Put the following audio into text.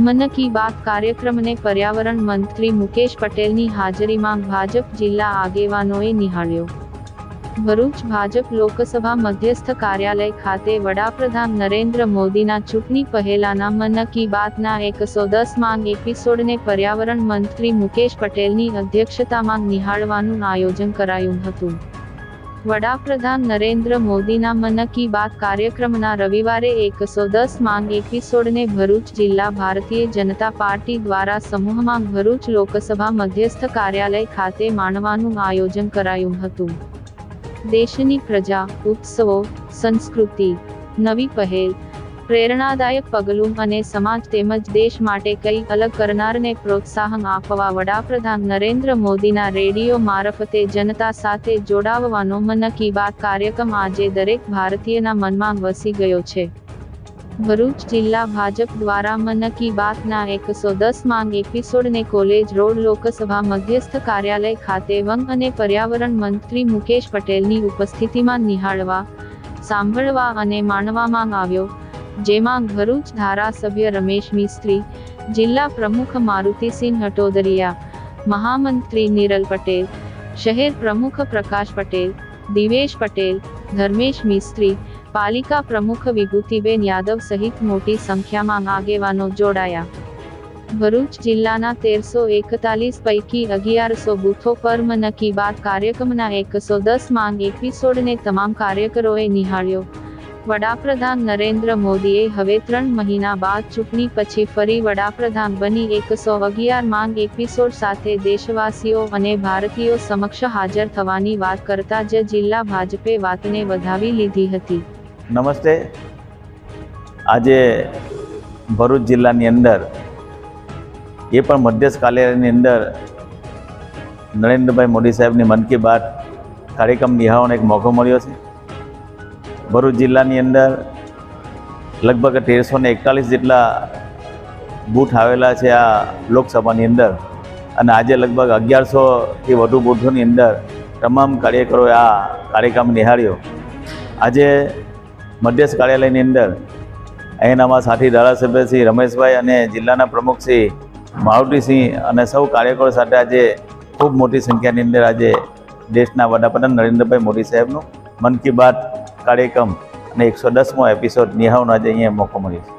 मन की बात कार्यक्रम ने पर्यावरण मंत्री मुकेश पटेलनी हाजरीमां भाजप जिल्ला आगेवानोए निहाळ्यो। भरूच भाजप लोकसभा मध्यस्थ कार्यालय खाते वडाप्रधान नरेंद्र मोदीना चूंटणी पहेलाना मन की बातना 110मां एपिसोडने पर्यावरण मंत्री मुकेश पटेलनी अध्यक्षतामां निहाळवानुं आयोजन करायुं हतुं। वडाप्रधान नरेंद्र मोदीना मन की बात कार्यक्रमना रविवारे 110मां एपिसोडने भरूच जिल्ला भारतीय जनता पार्टी द्वारा समूहमां भरूच लोकसभा मध्यस्थ कार्यालय खाते माणवानुं आयोजन करायुं हतुं। देशनी प्रजा, उत्सवो, संस्कृति, नवी पहेल, प्रेरणादायक पगलुं अने समाज तेमज देश माटे कई अलग करनारने प्रोत्साहन आपवा वडाप्रधान नरेंद्र मोदीना रेडियो मारफते जनता साथे जोडाववानो मन की बात कार्यक्रम आजे दरेक भारतीयना मनमा वसी गयो छे। भरूच जिल्ला भाजप द्वारा मन की बातना 110मां एपिसोडने कॉलेज रोड लोकसभा मध्यस्थ कार्यालय खाते वन अने पर्यावरण मंत्री मुकेश पटेलनी उपस्थितिमां निहाळवा, सांभळवा अने माणवामां आव्यो, जेमां भरूच धारासभ्य रमेश मिस्त्री, जिल्ला प्रमुख मारुतिसिंह हटोदरिया, महामंत्री निरल पटेल, शहर प्रमुख प्रकाश पटेल, दिवेश पटेल, धर्मेश मिस्त्री, पालिका प्रमुख विभूतिबेन यादव सहित मोटी संख्यामां आगेवानो जोडाया। भरूच जिल्लाना 1341 पैकी 1100 बूथो पर मन की बात कार्यक्रमना 110मां एपिसोडने તમામ કાર્યકરોએ નિહાળ્યો। વડાપ્રધાન નરેન્દ્ર મોદીએ હવે 3 મહિના બાદ ચૂંટણી પછી ફરી વડાપ્રધાન બની 111માं એપિસોડ સાથે દેશવાસીઓ અને ભારતીયો સમક્ષ હાજર થવાની વાત કરતા જ જિલ્લા ભાજપે વાતને વધાવી લીધી હતી। નમસ્તે। આજે ભરૂચ જિલ્લાની અંદર એ પણ મધ્યસ્થ કાર્યાલયની અંદર નરેન્દ્રભાઈ મોદી સાહેબની મન કી બાત કાર્યક્રમ નિહાળવાનો એક મોકો મળ્યો છે। ભરૂચ જિલ્લાની અંદર લગભગ 1341 જેટલા બૂથ આવેલા છે આ લોકસભાની અંદર અને આજે લગભગ 1100થી વધુ બૂથોની અંદર તમામ કાર્યકરોએ આ કાર્યક્રમ નિહાળ્યો। આજે મધ્યસ્થ કાર્યાલયની અંદર અહીંના સાથી ધારાસભ્ય શ્રી રમેશભાઈ અને જિલ્લાના પ્રમુખ શ્રી મારુતિસિંહ અને સૌ કાર્યકરો સાથે આજે ખૂબ મોટી સંખ્યાની અંદર આજે દેશના વડાપ્રધાન નરેન્દ્રભાઈ મોદી સાહેબનું મન કી બાત કાર્યક્રમ અને 110મો એપિસોડ નિહાળવાનો આજે અહીંયા મોકો મળ્યો છે।